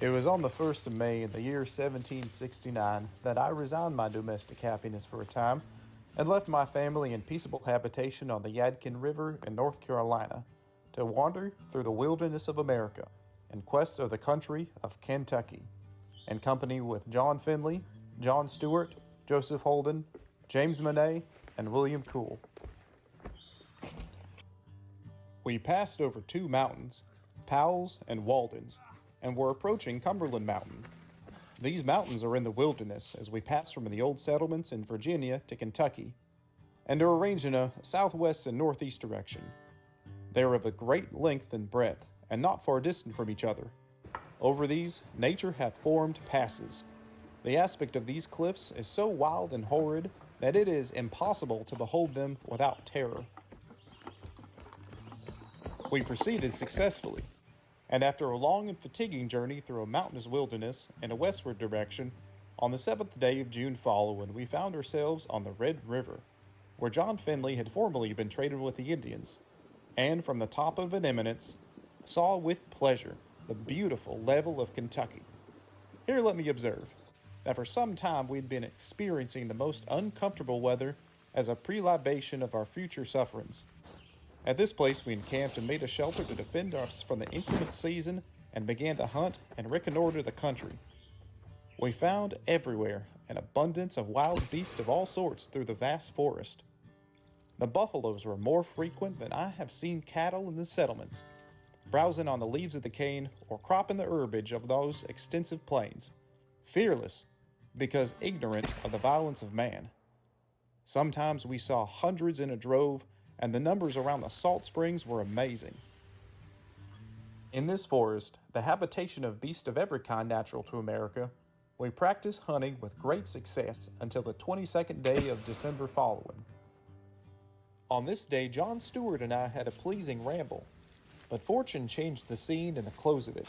It was on the 1st of May in the year 1769 that I resigned my domestic happiness for a time and left my family in peaceable habitation on the Yadkin River in North Carolina to wander through the wilderness of America in quest of the country of Kentucky, in company with John Finley, John Stewart, Joseph Holden, James Monet, and William Cool. We passed over two mountains, Powell's and Walden's, and were approaching Cumberland Mountain. These mountains are in the wilderness as we pass from the old settlements in Virginia to Kentucky, and are arranged in a southwest and northeast direction. They are of a great length and breadth, and not far distant from each other. Over these, nature hath formed passes. The aspect of these cliffs is so wild and horrid that it is impossible to behold them without terror. We proceeded successfully, and after a long and fatiguing journey through a mountainous wilderness in a westward direction, on the 7th day of June following, we found ourselves on the Red River, where John Finley had formerly been trading with the Indians, and from the top of an eminence, saw with pleasure the beautiful level of Kentucky. Here let me observe that for some time we had been experiencing the most uncomfortable weather as a prelibation of our future sufferings. At this place we encamped and made a shelter to defend us from the inclement season and began to hunt and reconnoiter the country. We found everywhere an abundance of wild beasts of all sorts through the vast forest. The buffaloes were more frequent than I have seen cattle in the settlements, browsing on the leaves of the cane or cropping the herbage of those extensive plains, fearless because ignorant of the violence of man. Sometimes we saw hundreds in a drove, and the numbers around the salt springs were amazing. In this forest, the habitation of beasts of every kind natural to America, we practiced hunting with great success until the 22nd day of December following. On this day, John Stewart and I had a pleasing ramble, but fortune changed the scene in the close of it.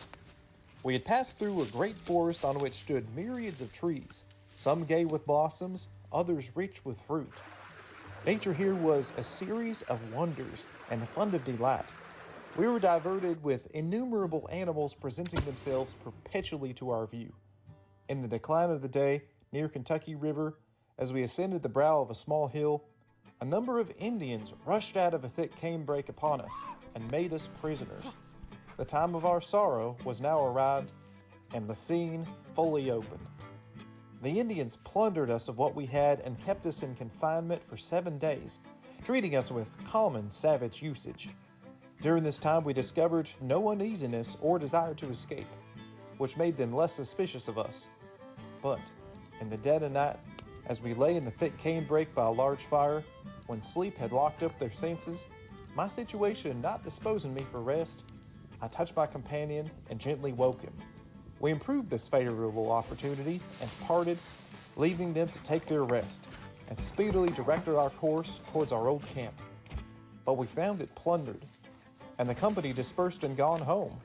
We had passed through a great forest on which stood myriads of trees, some gay with blossoms, others rich with fruit. Nature here was a series of wonders and a fund of delight. We were diverted with innumerable animals presenting themselves perpetually to our view. In the decline of the day, near Kentucky River, as we ascended the brow of a small hill, a number of Indians rushed out of a thick canebrake upon us and made us prisoners. The time of our sorrow was now arrived, and the scene fully opened. The Indians plundered us of what we had and kept us in confinement for 7 days, treating us with common savage usage. During this time we discovered no uneasiness or desire to escape, which made them less suspicious of us. But in the dead of night, as we lay in the thick canebrake by a large fire, when sleep had locked up their senses, my situation not disposing me for rest, I touched my companion and gently woke him. We improved this favorable opportunity and parted, leaving them to take their rest, and speedily directed our course towards our old camp. But we found it plundered, and the company dispersed and gone home.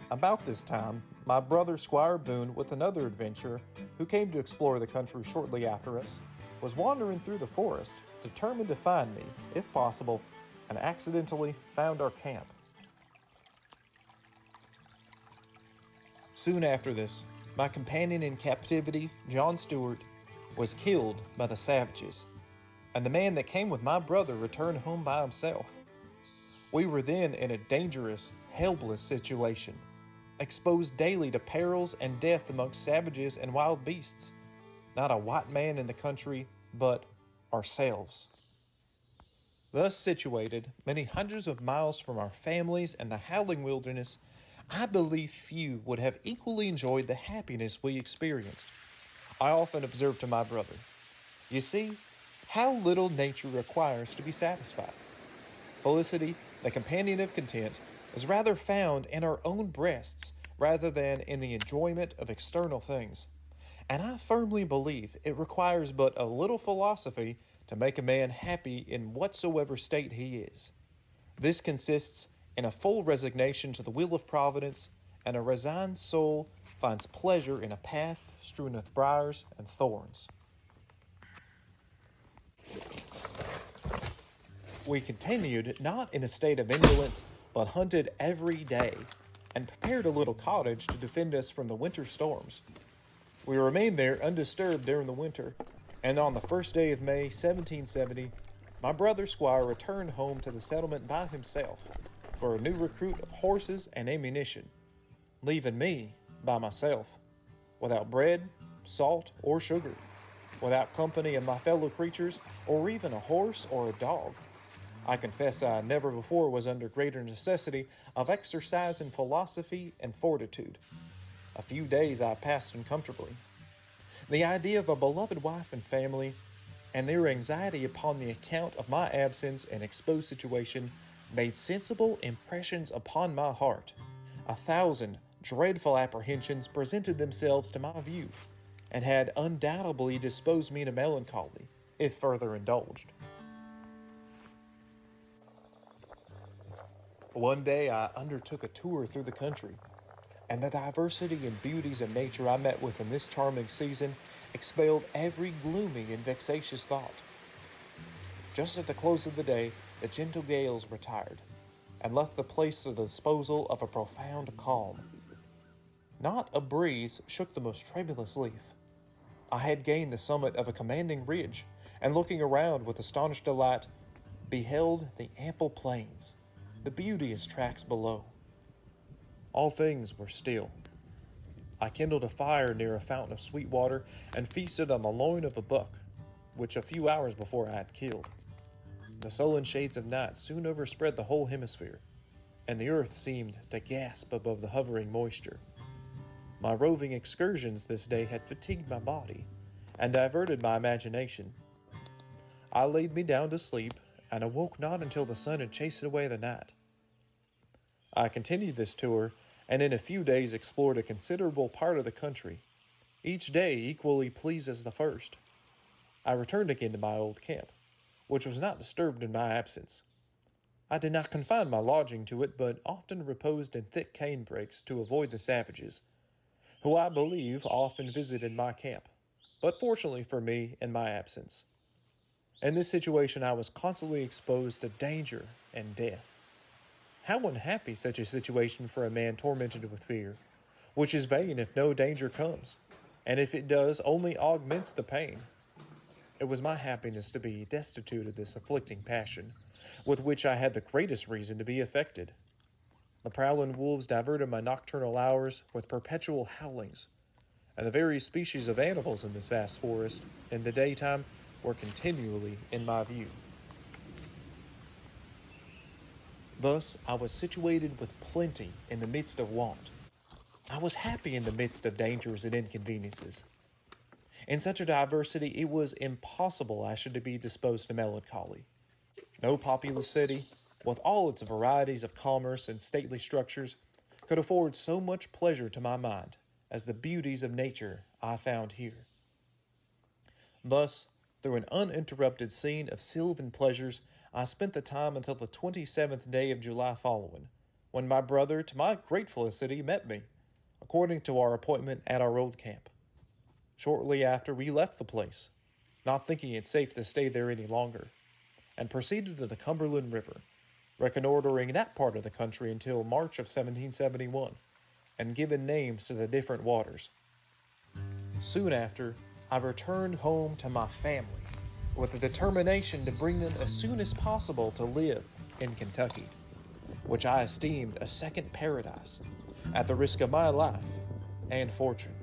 About this time, my brother Squire Boone, with another adventurer who came to explore the country shortly after us, was wandering through the forest, determined to find me, if possible, and accidentally found our camp. Soon after this, my companion in captivity, John Stewart, was killed by the savages, and the man that came with my brother returned home by himself. We were then in a dangerous, helpless situation, exposed daily to perils and death amongst savages and wild beasts. Not a white man in the country, but ourselves. Thus situated, many hundreds of miles from our families and the howling wilderness, I believe few would have equally enjoyed the happiness we experienced. I often observe to my brother, you see, how little nature requires to be satisfied. Felicity, the companion of content, is rather found in our own breasts rather than in the enjoyment of external things. And I firmly believe it requires but a little philosophy to make a man happy in whatsoever state he is. This consists in a full resignation to the will of Providence, and a resigned soul finds pleasure in a path strewn with briars and thorns. We continued not in a state of indolence, but hunted every day, and prepared a little cottage to defend us from the winter storms. We remained there undisturbed during the winter, and on the first day of May 1770, my brother Squire returned home to the settlement by himself for a new recruit of horses and ammunition, leaving me by myself, without bread, salt, or sugar, without company of my fellow creatures, or even a horse or a dog. I confess I never before was under greater necessity of exercise in philosophy and fortitude. A few days I passed uncomfortably. The idea of a beloved wife and family, and their anxiety upon the account of my absence and exposed situation, made sensible impressions upon my heart. 1,000 dreadful apprehensions presented themselves to my view, and had undoubtedly disposed me to melancholy, if further indulged. One day I undertook a tour through the country, and the diversity and beauties of nature I met with in this charming season expelled every gloomy and vexatious thought. Just at the close of the day, the gentle gales retired, and left the place to the disposal of a profound calm. Not a breeze shook the most tremulous leaf. I had gained the summit of a commanding ridge, and looking around with astonished delight, beheld the ample plains, the beauteous tracts below. All things were still. I kindled a fire near a fountain of sweet water and feasted on the loin of a buck, which a few hours before I had killed. The sullen shades of night soon overspread the whole hemisphere, and the earth seemed to gasp above the hovering moisture. My roving excursions this day had fatigued my body and diverted my imagination. I laid me down to sleep and awoke not until the sun had chased away the night. I continued this tour, and in a few days explored a considerable part of the country, each day equally pleased as the first. I returned again to my old camp, which was not disturbed in my absence. I did not confine my lodging to it, but often reposed in thick cane brakes to avoid the savages, who I believe often visited my camp, but fortunately for me, in my absence. In this situation I was constantly exposed to danger and death. How unhappy such a situation for a man tormented with fear, which is vain if no danger comes, and if it does, only augments the pain. It was my happiness to be destitute of this afflicting passion, with which I had the greatest reason to be affected. The prowling wolves diverted my nocturnal hours with perpetual howlings, and the various species of animals in this vast forest, in the daytime, were continually in my view. Thus, I was situated with plenty in the midst of want. I was happy in the midst of dangers and inconveniences. In such a diversity, it was impossible I should be disposed to melancholy. No populous city, with all its varieties of commerce and stately structures, could afford so much pleasure to my mind as the beauties of nature I found here. Thus, through an uninterrupted scene of sylvan pleasures, I spent the time until the 27th day of July following, when my brother, to my great felicity, met me, according to our appointment at our old camp. Shortly after, we left the place, not thinking it safe to stay there any longer, and proceeded to the Cumberland River, reconnoitering that part of the country until March of 1771, and giving names to the different waters. Soon after, I returned home to my family, with the determination to bring them as soon as possible to live in Kentucky, which I esteemed a second paradise, at the risk of my life and fortune.